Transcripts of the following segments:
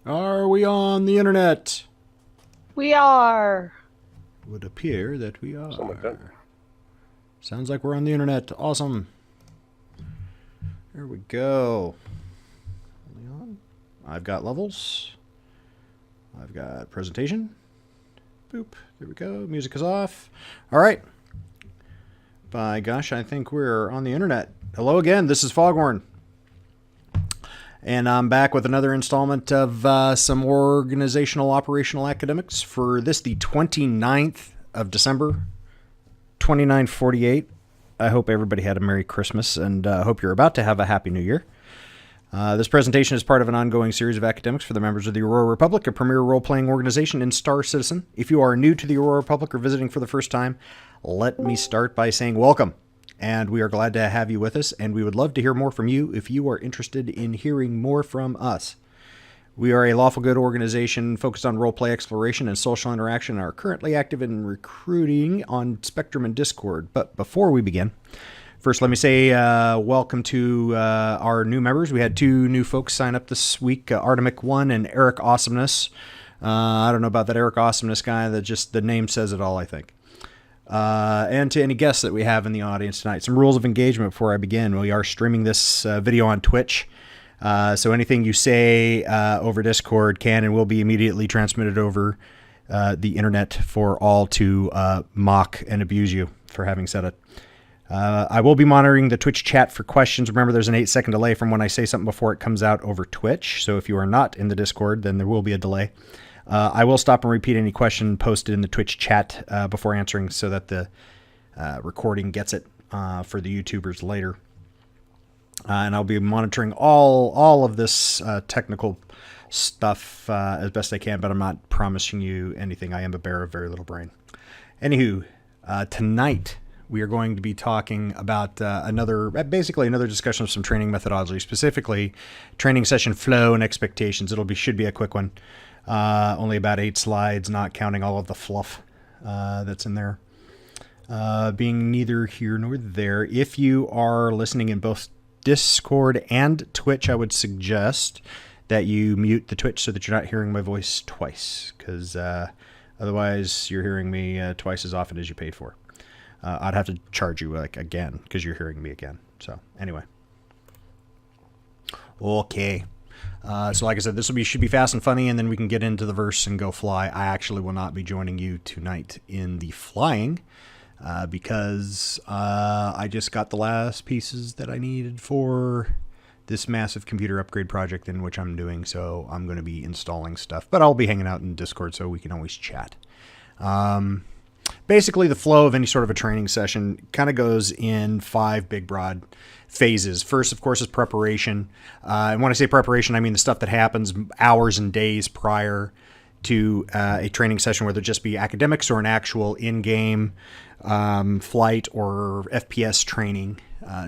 Are we on the internet? We are. Would appear that we Something like that. are. Sounds like we're on the internet. Awesome. There we go. I've got levels. I've got presentation. Boop. There we go. Music is off. All right. By gosh, I think we're on the internet. Hello again. This is Foghorn. And I'm back with another installment of some organizational operational academics for this, the 29th of December, 2948. I hope everybody had a Merry Christmas and hope you're about to have a Happy New Year. This presentation is part of an ongoing series of academics for the members of the Aurora Republic, a premier role-playing organization in Star Citizen. If you are new to the Aurora Republic or visiting for the first time, let me start by saying welcome. And we are glad to have you with us, and we would love to hear more from you if you are interested in hearing more from us. We are a lawful good organization focused on roleplay exploration and social interaction and are currently active in recruiting on Spectrum and Discord. But before we begin, first let me say welcome to our new members. We had two new folks sign up this week, Artemic1 and Eric Awesomeness. I don't know about that Eric Awesomeness guy. That just the name says it all, I think. And to any guests that we have in the audience tonight. Some rules of engagement before I begin. We are streaming this video on Twitch. So anything you say over Discord can and will be immediately transmitted over the internet for all to mock and abuse you for having said it. I will be monitoring the Twitch chat for questions. Remember, there's an 8-second delay from when I say something before it comes out over Twitch. So if you are not in the Discord, then there will be a delay. I will stop and repeat any question posted in the Twitch chat before answering so that the recording gets it for the YouTubers later. And I'll be monitoring all of this technical stuff as best I can, but I'm not promising you anything. I am a bear of very little brain. Anywho, tonight we are going to be talking about basically another discussion of some training methodology, specifically training session flow and expectations. Should be a quick one. Only about 8 slides, not counting all of the fluff that's in there. Being neither here nor there, if you are listening in both Discord and Twitch, I would suggest that you mute the Twitch so that you're not hearing my voice twice, because otherwise you're hearing me twice as often as you paid for. I'd have to charge you again because you're hearing me again. So anyway. Okay. So like I said, should be fast and funny, and then we can get into the verse and go fly. I actually will not be joining you tonight in the flying because I just got the last pieces that I needed for this massive computer upgrade project in which I'm doing, so I'm going to be installing stuff. But I'll be hanging out in Discord so we can always chat. Basically, the flow of any sort of a training session kind of goes in 5 big, broad phases. First, of course, is preparation. And when I say preparation, I mean the stuff that happens hours and days prior to a training session, whether it just be academics or an actual in-game flight or FPS training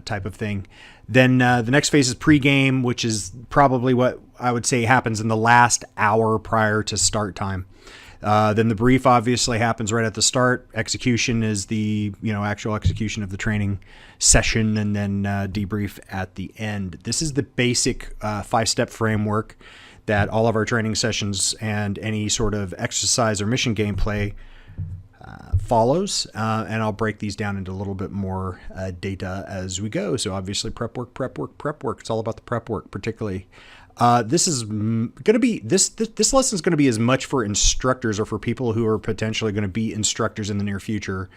type of thing. Then the next phase is pre-game, which is probably what I would say happens in the last hour prior to start time. Then the brief obviously happens right at the start. Execution is the actual execution of the training session, and then debrief at the end. This is the basic 5-step framework that all of our training sessions and any sort of exercise or mission gameplay follows. And I'll break these down into a little bit more data as we go. So obviously prep work. It's all about the prep work, particularly. This is going to be this lesson is going to be as much for instructors or for people who are potentially going to be instructors in the near future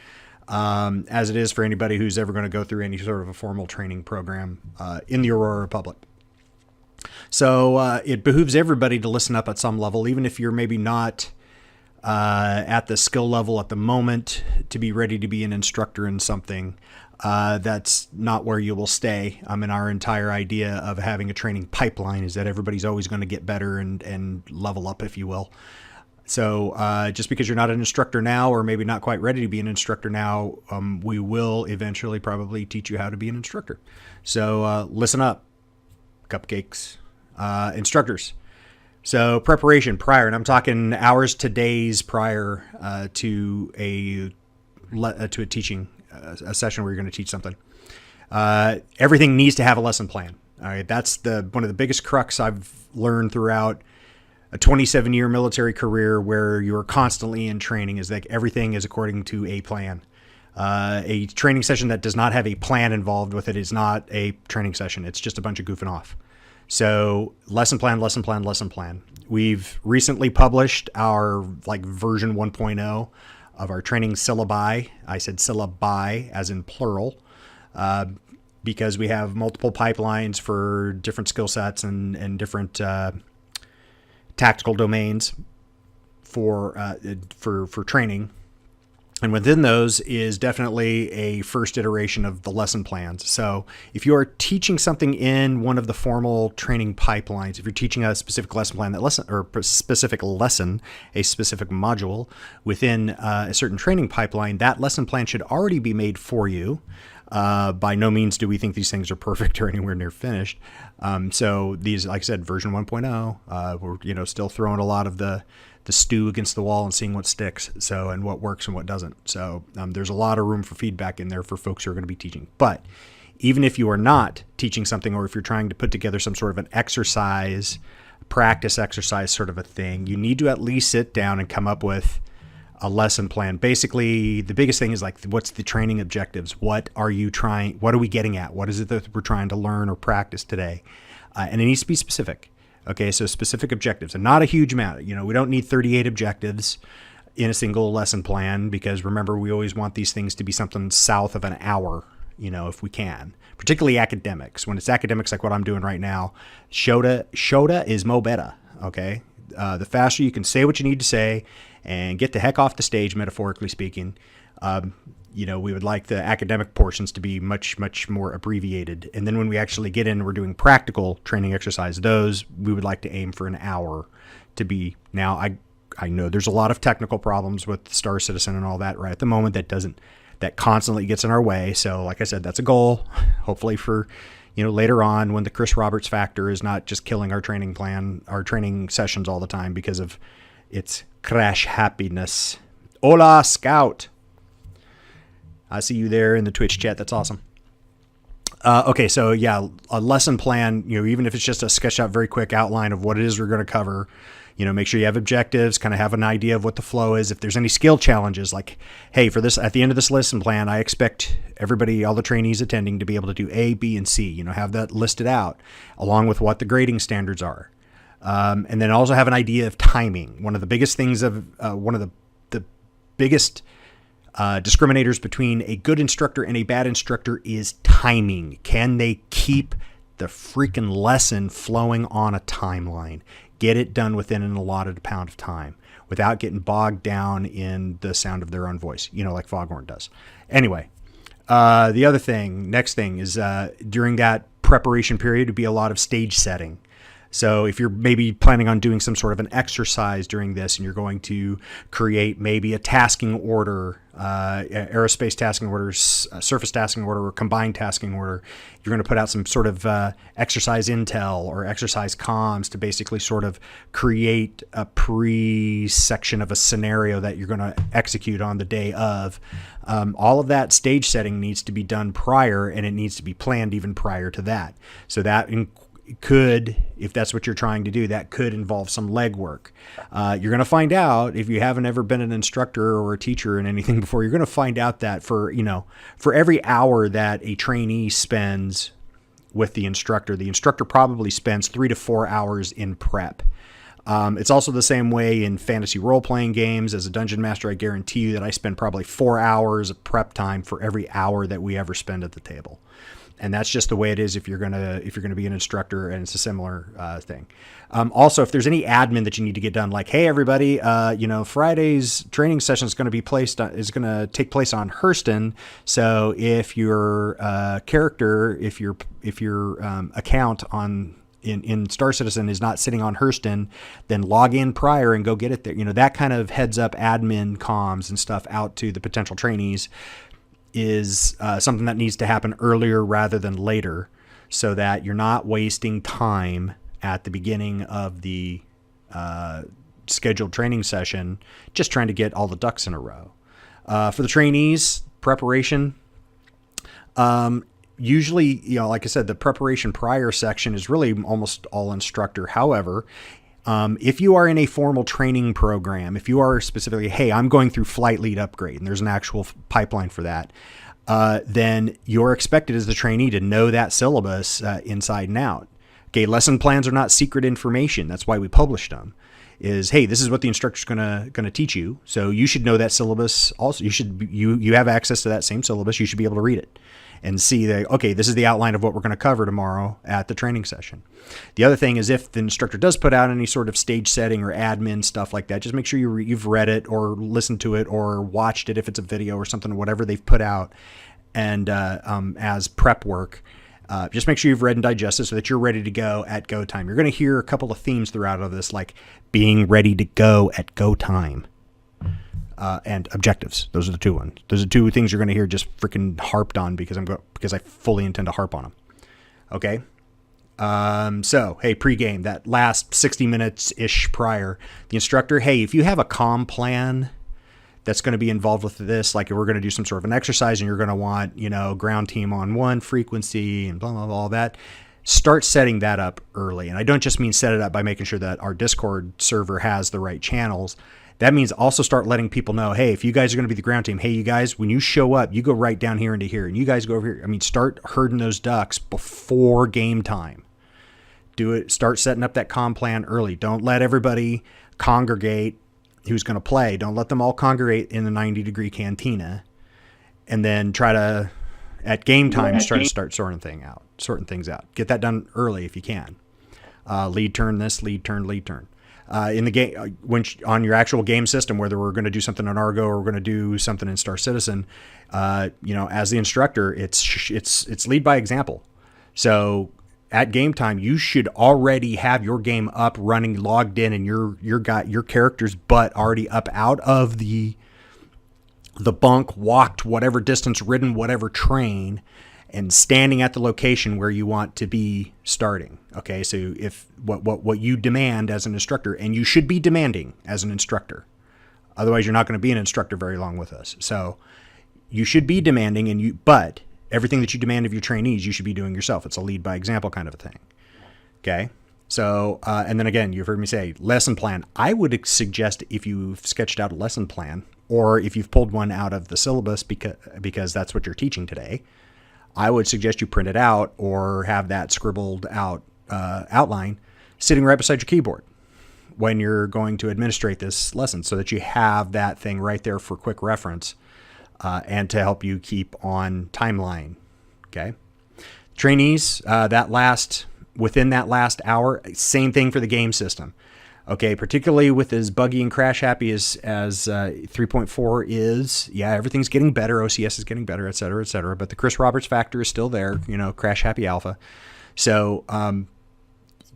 as it is for anybody who's ever going to go through any sort of a formal training program in the Aurora Republic. So it behooves everybody to listen up at some level, even if you're maybe not at the skill level at the moment to be ready to be an instructor in something. That's not where you will stay. Our entire idea of having a training pipeline is that everybody's always going to get better and level up, if you will. So just because you're not an instructor now, or maybe not quite ready to be an instructor now, we will eventually probably teach you how to be an instructor. So listen up, cupcakes, instructors. So preparation prior, and I'm talking hours to days prior to a teaching a session where you're going to teach something. Everything needs to have a lesson plan. All right, that's one of the biggest crux I've learned throughout a 27-year military career where you're constantly in training is like everything is according to a plan. A training session that does not have a plan involved with it is not a training session. It's just a bunch of goofing off. So lesson plan, lesson plan, lesson plan. We've recently published our version 1.0 of our training syllabi. I said syllabi as in plural, because we have multiple pipelines for different skill sets and different tactical domains for training. And within those is definitely a first iteration of the lesson plans. So if you are teaching something in one of the formal training pipelines, if you're teaching a specific lesson plan, a specific module within a certain training pipeline, that lesson plan should already be made for you. By no means do we think these things are perfect or anywhere near finished. So these, like I said, version 1.0, we're still throwing a lot of the stew against the wall and seeing what sticks, and what works and what doesn't. So there's a lot of room for feedback in there for folks who are going to be teaching. But even if you are not teaching something, or if you're trying to put together some sort of an practice exercise sort of a thing, you need to at least sit down and come up with a lesson plan. Basically, the biggest thing is what's the training objectives? What are we getting at? What is it that we're trying to learn or practice today? And it needs to be specific. Okay, so specific objectives, and not a huge amount. We don't need 38 objectives in a single lesson plan, because remember, we always want these things to be something south of an hour, if we can. Particularly academics. When it's academics like what I'm doing right now, shota is mo better, okay? The faster you can say what you need to say and get the heck off the stage, metaphorically speaking, we would like the academic portions to be much, much more abbreviated. And then when we actually get in, we're doing practical training exercise, those we would like to aim for an hour to be. Now, I know there's a lot of technical problems with Star Citizen and all that right at the moment that constantly gets in our way. So like I said, that's a goal, hopefully for, later on when the Chris Roberts factor is not just killing our training plan, our training sessions all the time because of its crash happiness. Hola, Scout. I see you there in the Twitch chat. That's awesome. Okay, so yeah, a lesson plan, even if it's just a sketch out very quick outline of what it is we're going to cover, make sure you have objectives, kind of have an idea of what the flow is. If there's any skill challenges, like, hey, for this, at the end of this lesson plan, I expect everybody, all the trainees attending, to be able to do A, B, and C, have that listed out along with what the grading standards are. And then also have an idea of timing. One of the biggest things one of the biggest discriminators between a good instructor and a bad instructor is timing. Can they keep the freaking lesson flowing on a timeline? Get it done within an allotted amount of time without getting bogged down in the sound of their own voice, like Foghorn does. Anyway, next thing is during that preparation period to be a lot of stage setting. So if you're maybe planning on doing some sort of an exercise during this and you're going to create maybe a tasking order, aerospace tasking orders, surface tasking order, or combined tasking order, you're going to put out some sort of exercise intel or exercise comms to basically sort of create a pre-section of a scenario that you're going to execute on the day of. All of that stage setting needs to be done prior, and it needs to be planned even prior to that. So that could, if that's what you're trying to do, that could involve some legwork. You're going to find out, if you haven't ever been an instructor or a teacher in anything before, you're going to find out that for every hour that a trainee spends with the instructor probably spends 3 to 4 hours in prep. It's also the same way in fantasy role-playing games. As a dungeon master, I guarantee you that I spend probably 4 hours of prep time for every hour that we ever spend at the table. And that's just the way it is if you're gonna be an instructor, and it's a similar thing. Also, if there's any admin that you need to get done, like, hey everybody, Friday's training session is going to take place on Hurston. So if your character, if your account in Star Citizen is not sitting on Hurston, then log in prior and go get it there. That kind of heads up admin comms and stuff out to the potential trainees is something that needs to happen earlier rather than later, so that you're not wasting time at the beginning of the scheduled training session just trying to get all the ducks in a row. For the trainees, preparation, usually, like I said, the preparation prior section is really almost all instructor. However, If you are in a formal training program, if you are specifically, hey, I'm going through flight lead upgrade, and there's an actual pipeline for that, then you're expected as the trainee to know that syllabus inside and out. Okay, lesson plans are not secret information. That's why we published them. Is, hey, this is what the instructor's gonna teach you, so you should know that syllabus. Also, you have access to that same syllabus. You should be able to read it and see that, okay, this is the outline of what we're going to cover tomorrow at the training session. The other thing is, if the instructor does put out any sort of stage setting or admin stuff like that, just make sure you've read it or listened to it or watched it if it's a video or something, whatever they've put out, and as prep work. Just make sure you've read and digested so that you're ready to go at go time. You're going to hear a couple of themes throughout of this, like being ready to go at go time. And objectives. Those are the two ones. Those are two things you're going to hear just freaking harped on because I fully intend to harp on them. Okay. So, hey, pregame, that last 60 minutes ish prior, the instructor, hey, if you have a comm plan that's going to be involved with this, like we're going to do some sort of an exercise and you're going to want, ground team on one frequency and blah, blah, blah, all that. Start setting that up early. And I don't just mean set it up by making sure that our Discord server has the right channels. That means also start letting people know, hey, if you guys are going to be the ground team, hey, you guys, when you show up, you go right down here into here, and you guys go over here. I mean, start herding those ducks before game time. Do it. Start setting up that comm plan early. Don't let everybody congregate who's going to play. Don't let them all congregate in the 90-degree cantina, and then try to, at game time, start sorting things out. Get that done early if you can. Lead turn this, lead turn. In the game, on your actual game system, whether we're going to do something on Argo or we're going to do something in Star Citizen, as the instructor, it's lead by example. So at game time, you should already have your game up, running, logged in, and your character's butt already up out of the bunk, walked whatever distance, ridden whatever train, and standing at the location where you want to be starting. Okay, so if what you demand as an instructor, and you should be demanding as an instructor, otherwise you're not going to be an instructor very long with us. So you should be demanding, but everything that you demand of your trainees, you should be doing yourself. It's a lead by example kind of a thing. Okay, so and then again, you've heard me say lesson plan. I would suggest if you've sketched out a lesson plan, or if you've pulled one out of the syllabus because that's what you're teaching today, I would suggest you print it out or have that scribbled out outline sitting right beside your keyboard when you're going to administrate this lesson, so that you have that thing right there for quick reference and to help you keep on timeline. Okay, trainees, within that last hour, same thing for the game system. Okay, particularly with as buggy and crash happy as 3.4 is, yeah, everything's getting better. OCS is getting better, et cetera, but the Chris Roberts factor is still there, crash happy alpha. So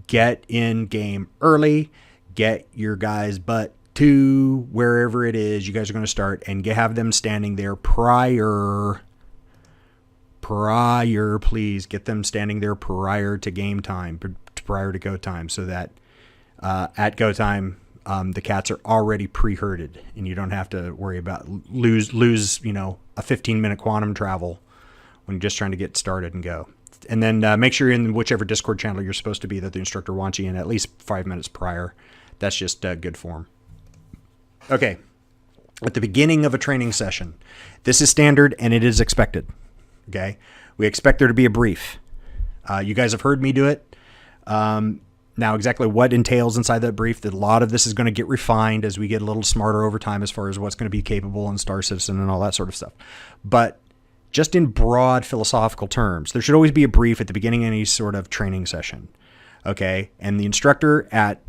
get in game early, get your guys' butt to wherever it is you guys are going to start, and have them standing there prior, please get them standing there prior to game time, prior to go time, so that at go time, the cats are already pre-herded, and you don't have to worry about lose a 15-minute quantum travel when you're just trying to get started and go. And then make sure you're in whichever Discord channel you're supposed to be that the instructor wants you in at least 5 minutes prior. That's just good form. Okay, at the beginning of a training session, this is standard and it is expected. Okay, we expect there to be a brief. You guys have heard me do it. Now, exactly what entails inside that brief, that a lot of this is going to get refined as we get a little smarter over time as far as what's going to be capable in Star Citizen and all that sort of stuff. But just in broad philosophical terms, there should always be a brief at the beginning of any sort of training session. Okay, and the instructor at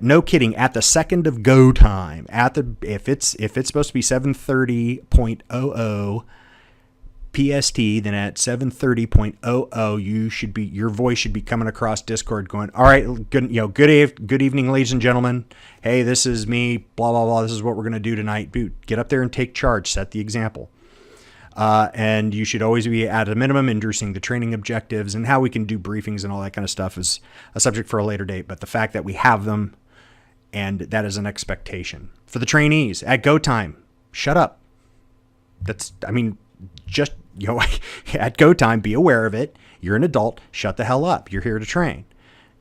no kidding, at the second of go time, if it's supposed to be 7:30.00 PST, then at 7:30.00 your voice should be coming across Discord going, all right, good evening, ladies and gentlemen. Hey, this is me, blah blah blah. This is what we're gonna do tonight. Get up there and take charge, set the example. And you should always be at a minimum introducing the training objectives, and how we can do briefings and all that kind of stuff is a subject for a later date. But the fact that we have them, and that is an expectation for the trainees at go time. Shut up. Just, at go time, be aware of it. You're an adult. Shut the hell up. You're here to train.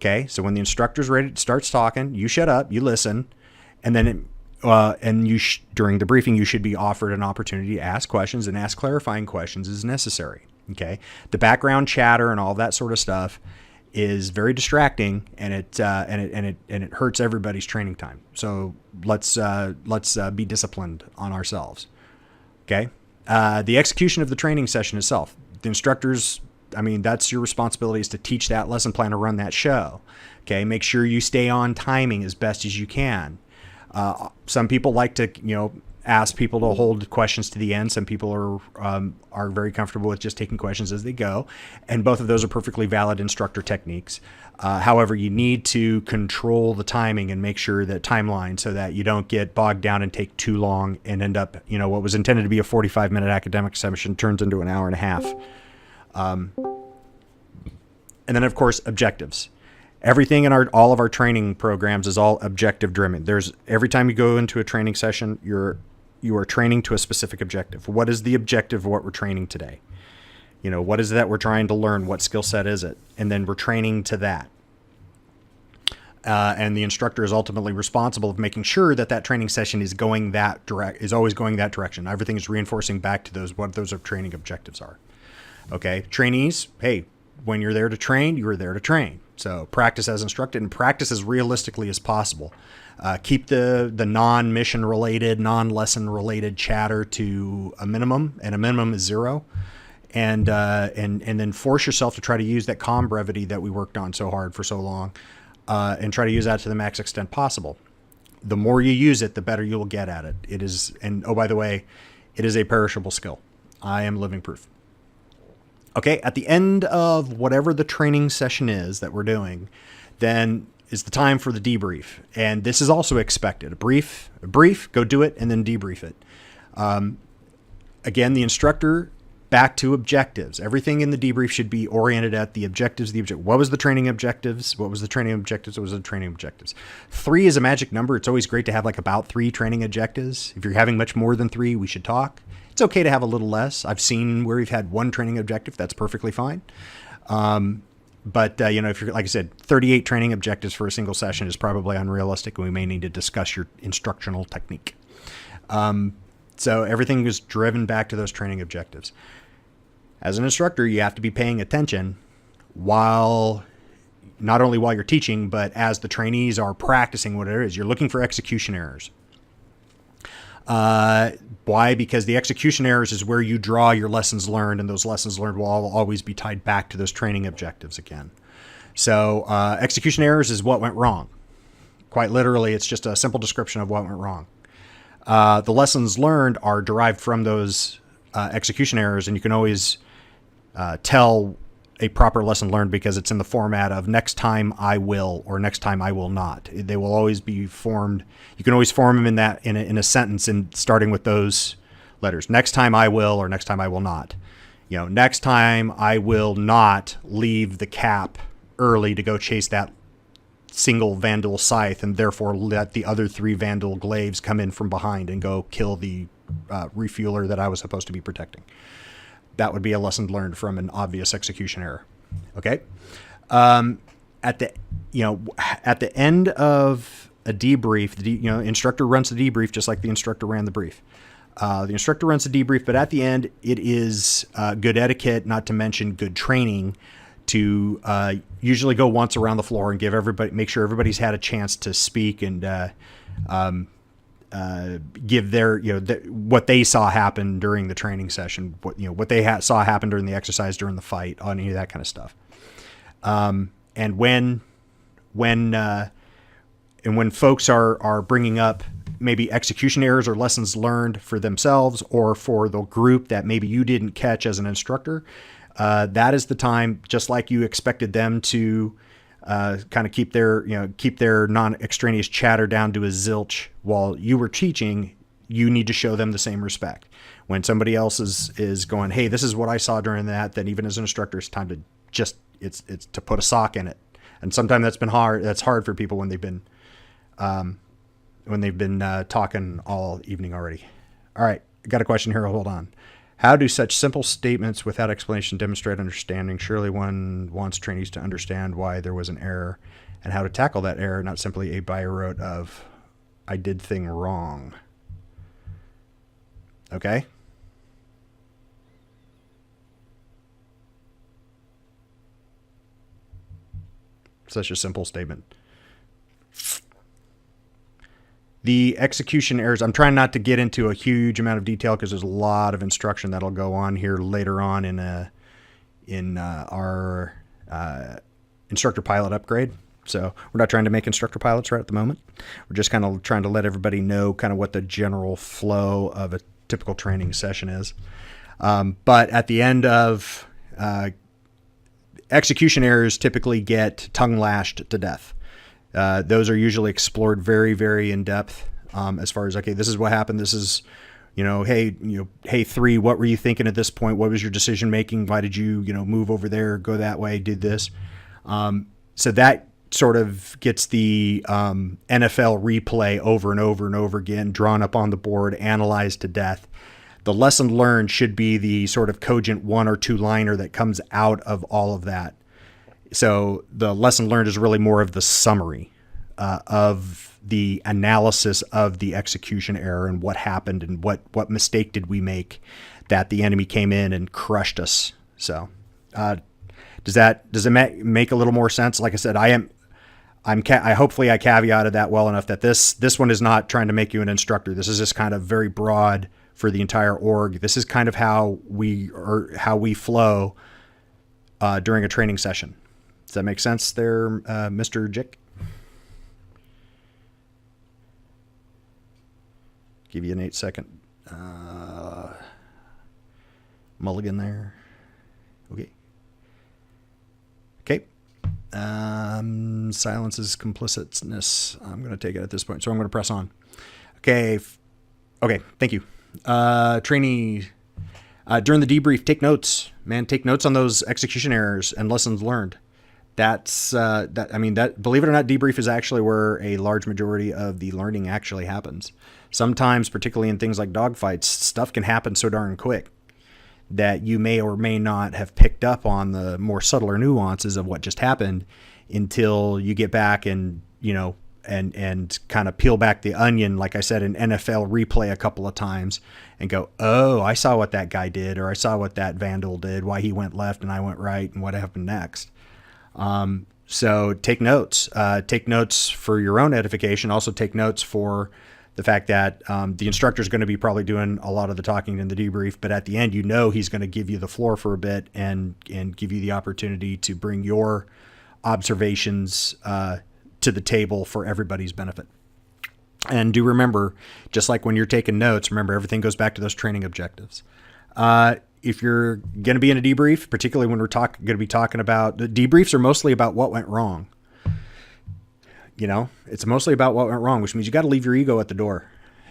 Okay, so when the instructor's ready starts talking, you shut up, you listen, and then during the briefing, you should be offered an opportunity to ask questions and ask clarifying questions as necessary. Okay, the background chatter and all that sort of stuff is very distracting, and it hurts everybody's training time. So let's be disciplined on ourselves. Okay, the execution of the training session itself, the instructors. I mean, that's your responsibility, is to teach that lesson plan to run that show. Okay, make sure you stay on timing as best as you can. Some people like to, ask people to hold questions to the end. Some people are very comfortable with just taking questions as they go, and both of those are perfectly valid instructor techniques. However, you need to control the timing and make sure that timeline so that you don't get bogged down and take too long and end up, what was intended to be a 45-minute academic session turns into an hour and a half. And then, of course, objectives. Everything in all of our training programs is all objective driven. Every time you go into a training session, you are training to a specific objective. What is the objective of what we're training today? What is it that we're trying to learn? What skill set is it? And then we're training to that. And the instructor is ultimately responsible of making sure that training session is always going that direction. Everything is reinforcing back to what those training objectives are. Okay, trainees, hey, when you're there to train, you are there to train. So practice as instructed and practice as realistically as possible. Keep the non-mission related, non-lesson related chatter to a minimum, and a minimum is 0. And then force yourself to try to use that calm brevity that we worked on so hard for so long, and try to use that to the max extent possible. The more you use it, the better you will get at it. It is, and oh, by the way, it is a perishable skill. I am living proof. Okay, at the end of whatever the training session is that we're doing, then is the time for the debrief. And this is also expected. A brief, go do it, and then debrief it. Again, the instructor, back to objectives. Everything in the debrief should be oriented at the objectives. What was the training objectives? What was the training objectives? What was the training objectives? 3 is a magic number. It's always great to have about 3 training objectives. If you're having much more than 3, we should talk. It's okay to have a little less. I've seen where we've had 1 training objective. That's perfectly fine. But if you're, like I said, 38 training objectives for a single session is probably unrealistic, and we may need to discuss your instructional technique. So everything is driven back to those training objectives. As an instructor, you have to be paying attention not only while you're teaching, but as the trainees are practicing what it is. You're looking for execution errors. Why? Because the execution errors is where you draw your lessons learned, and those lessons learned will always be tied back to those training objectives again. So execution errors is what went wrong. Quite literally, it's just a simple description of what went wrong. The lessons learned are derived from those execution errors, and you can always tell a proper lesson learned because it's in the format of next time I will or next time I will not. They will always be formed. You can always form them in a sentence, and starting with those letters. Next time I will or next time I will not. Next time I will not leave the cap early to go chase that single Vandal scythe, and therefore let the other 3 Vandal glaives come in from behind and go kill the refueler that I was supposed to be protecting. That would be a lesson learned from an obvious execution error. Okay. At the end of a debrief, the instructor runs the debrief just like the instructor ran the brief. The instructor runs the debrief, but at the end, it is good etiquette, not to mention good training, to usually go once around the floor and make sure everybody's had a chance to speak and give their, what they saw happen during the training session, what they saw happen during the exercise, during the fight, on any of that kind of stuff. And when folks are bringing up maybe execution errors or lessons learned for themselves or for the group that maybe you didn't catch as an instructor, that is the time, just like you expected them to kind of keep their non-extraneous chatter down to a zilch while you were teaching. You need to show them the same respect. When somebody else is going, hey, this is what I saw during that, then even as an instructor, it's time to it's to put a sock in it. And sometimes that's hard for people when they've been talking all evening already. All right, I got a question here. Hold on. How do such simple statements without explanation demonstrate understanding? Surely one wants trainees to understand why there was an error and how to tackle that error, not simply a by-rote of, I did thing wrong. Okay? Such a simple statement. The execution errors, I'm trying not to get into a huge amount of detail because there's a lot of instruction that'll go on here later on in our instructor pilot upgrade. So we're not trying to make instructor pilots right at the moment. We're just kind of trying to let everybody know kind of what the general flow of a typical training session is. But at the end of execution errors typically get tongue lashed to death. Those are usually explored very, very in depth as far as, okay, this is what happened. This is, hey, 3, what were you thinking at this point? What was your decision making? Why did you, move over there, go that way, did this? So that sort of gets the NFL replay over and over and over again, drawn up on the board, analyzed to death. The lesson learned should be the sort of cogent 1 or 2 liner that comes out of all of that. So the lesson learned is really more of the summary of the analysis of the execution error and what happened and what mistake did we make that the enemy came in and crushed us. So does it make a little more sense? Like I said, hopefully I caveated that well enough that this one is not trying to make you an instructor. This is just kind of very broad for the entire org. This is kind of how we flow during a training session. Does that make sense there, Mr. Jick? Give you an 8-second mulligan there. Okay. Okay. Silence is complicitness. I'm going to take it at this point, so I'm going to press on. Okay. Okay. Thank you. Trainee, during the debrief, take notes, man. Take notes on those execution errors and lessons learned. That's believe it or not, debrief is actually where a large majority of the learning actually happens. Sometimes, particularly in things like dogfights, stuff can happen so darn quick that you may or may not have picked up on the more subtler nuances of what just happened until you get back and, and kind of peel back the onion, like I said, in NFL replay a couple of times and go, oh, I saw what that guy did, or I saw what that vandal did, why he went left and I went right, and what happened next. So take notes. Take notes for your own edification. Also take notes for the fact that the instructor is going to be probably doing a lot of the talking in the debrief, but at the end, he's going to give you the floor for a bit and give you the opportunity to bring your observations to the table for everybody's benefit. And do remember, just like when you're taking notes, remember everything goes back to those training objectives. If you're going to be in a debrief, particularly when we're going to be talking about, the debriefs are mostly about what went wrong. It's mostly about what went wrong, which means you got to leave your ego at the door.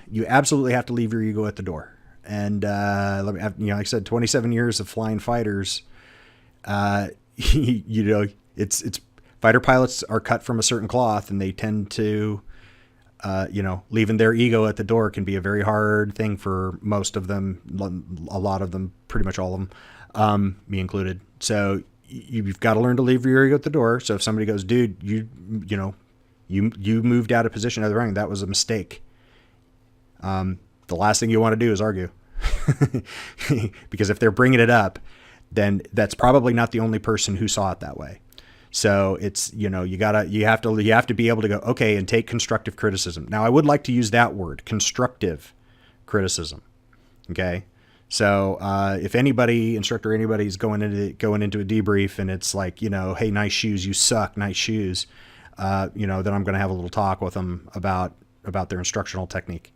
You absolutely have to leave your ego at the door. And like I said, 27 years of flying fighters. It's fighter pilots are cut from a certain cloth, and they tend to, leaving their ego at the door can be a very hard thing for most of them. A lot of them, pretty much all of them, me included. So you've got to learn to leave your ego at the door. So if somebody goes, dude, you moved out of position of the ring, that was a mistake. The last thing you want to do is argue, because if they're bringing it up, then that's probably not the only person who saw it that way. So it's, you have to be able to go, okay, and take constructive criticism. Now I would like to use that word, constructive criticism. Okay. So, if instructor, anybody's going into a debrief and it's like, hey, nice shoes, you suck, nice shoes. Then I'm going to have a little talk with them about their instructional technique.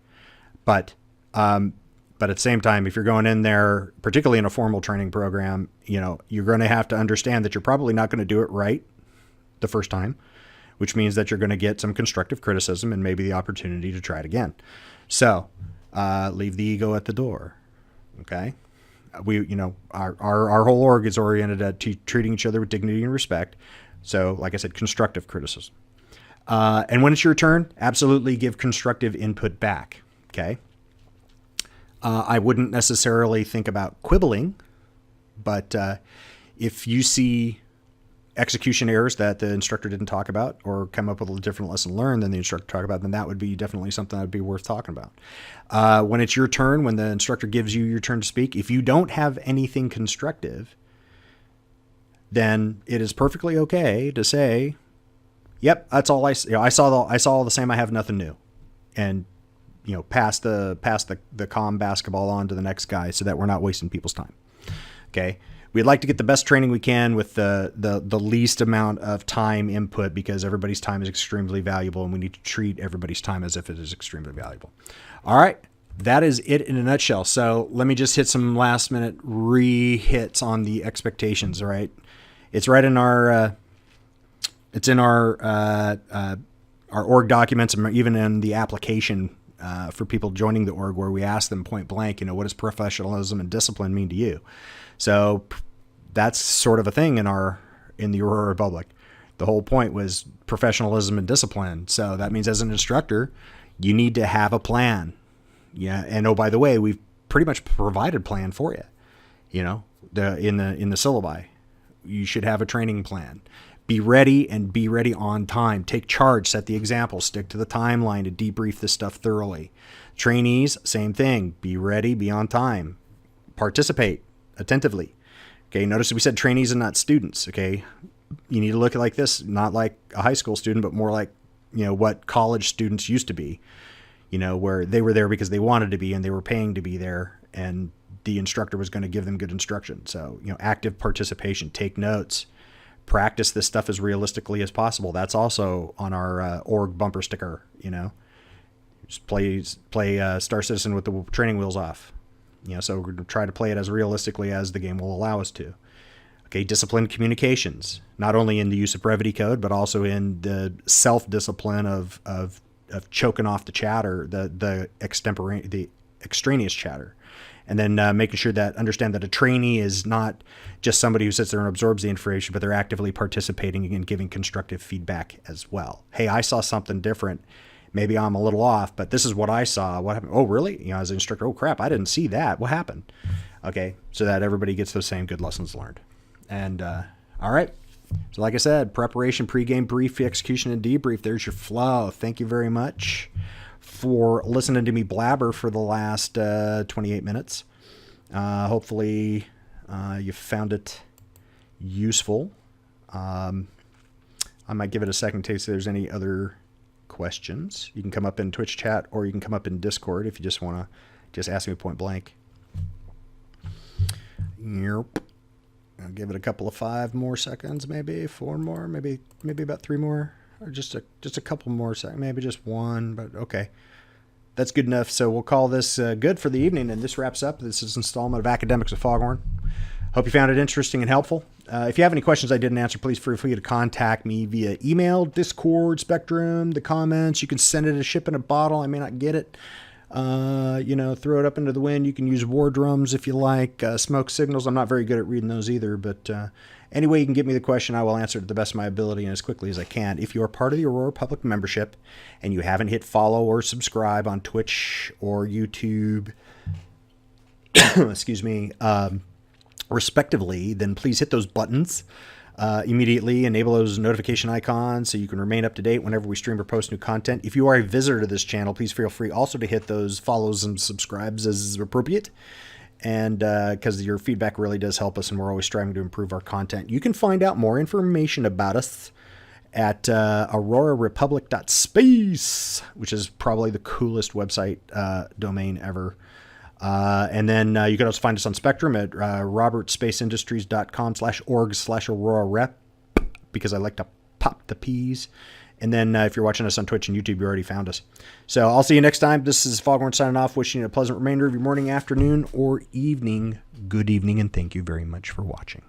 But at the same time, if you're going in there, particularly in a formal training program, you're going to have to understand that you're probably not going to do it right the first time, which means that you're going to get some constructive criticism and maybe the opportunity to try it again. So, leave the ego at the door. Okay. Our whole org is oriented at treating each other with dignity and respect. So, like I said, constructive criticism. And when it's your turn, absolutely give constructive input back. Okay. I wouldn't necessarily think about quibbling, but if you see execution errors that the instructor didn't talk about or come up with a different lesson learned than the instructor talked about, then that would be definitely something that would be worth talking about. When it's your turn, when the instructor gives you your turn to speak, if you don't have anything constructive, then it is perfectly okay to say, yep, that's all I saw all the same. I have nothing new. And, pass the comm basketball on to the next guy so that we're not wasting people's time. Okay. We'd like to get the best training we can with the least amount of time input, because everybody's time is extremely valuable, and we need to treat everybody's time as if it is extremely valuable. All right. That is it in a nutshell. So let me just hit some last minute re-hits on the expectations. All right. It's right in our org documents, and even in the application for people joining the org, where we ask them point blank, what does professionalism and discipline mean to you? So that's sort of a thing in the Aurora Republic. The whole point was professionalism and discipline. So that means as an instructor, you need to have a plan. Yeah. And oh, by the way, we've pretty much provided plan for you. In the syllabi, you should have a training plan. Be ready, and be ready on time. Take charge, set the example, stick to the timeline to debrief this stuff thoroughly. Trainees, same thing. Be ready, be on time. Participate attentively. Okay, notice we said trainees and not students. Okay, you need to look at it like this, not like a high school student, but more like, what college students used to be, where they were there because they wanted to be and they were paying to be there, and the instructor was going to give them good instruction. So, active participation, take notes, practice this stuff as realistically as possible. That's also on our org bumper sticker, just play Star Citizen with the training wheels off. So we're going to try to play it as realistically as the game will allow us to. Okay, disciplined communications, not only in the use of brevity code, but also in the self-discipline of choking off the chatter, the extraneous chatter. And then making sure that understand that a trainee is not just somebody who sits there and absorbs the information, but they're actively participating and giving constructive feedback as well. Hey, I saw something different. Maybe I'm a little off, but this is what I saw. What happened? Oh, really? As an instructor, oh crap, I didn't see that. What happened? Okay, so that everybody gets those same good lessons learned. And all right. So like I said, preparation, pregame, brief, execution, and debrief. There's your flow. Thank you very much for listening to me blabber for the last 28 minutes. Hopefully you found it useful. I might give it a second to see if there's any other questions. You can come up in Twitch chat, or you can come up in Discord if you just want to just ask me point blank. Yep. I'll give it a couple of 5 more seconds, maybe 4 more, maybe about 3 more, or just a couple more seconds, maybe just 1, but okay. That's good enough. So we'll call this good for the evening, and this wraps up this installment of Academics with Foghorn. Hope you found it interesting and helpful. If you have any questions I didn't answer, please feel free to contact me via email, Discord, Spectrum, the comments. You can send it a ship in a bottle. I may not get it. Throw it up into the wind. You can use war drums if you like. Smoke signals. I'm not very good at reading those either, but anyway, you can give me the question. I will answer it to the best of my ability and as quickly as I can. If you are part of the Aurora Republic membership and you haven't hit follow or subscribe on Twitch or YouTube, excuse me, respectively, then please hit those buttons immediately. Enable those notification icons so you can remain up to date whenever we stream or post new content. If you are a visitor to this channel, please feel free also to hit those follows and subscribes as appropriate. And because your feedback really does help us, and we're always striving to improve our content. You can find out more information about us at aurorarepublic.space, which is probably the coolest website domain ever. And then you can also find us on Spectrum at robertspaceindustriescom/org/Aurora because I like to pop the P's. And then if you're watching us on Twitch and YouTube, you already found us. So I'll see you next time. This is Foghorn signing off, wishing you a pleasant remainder of your morning, afternoon, or evening. Good evening, and thank you very much for watching.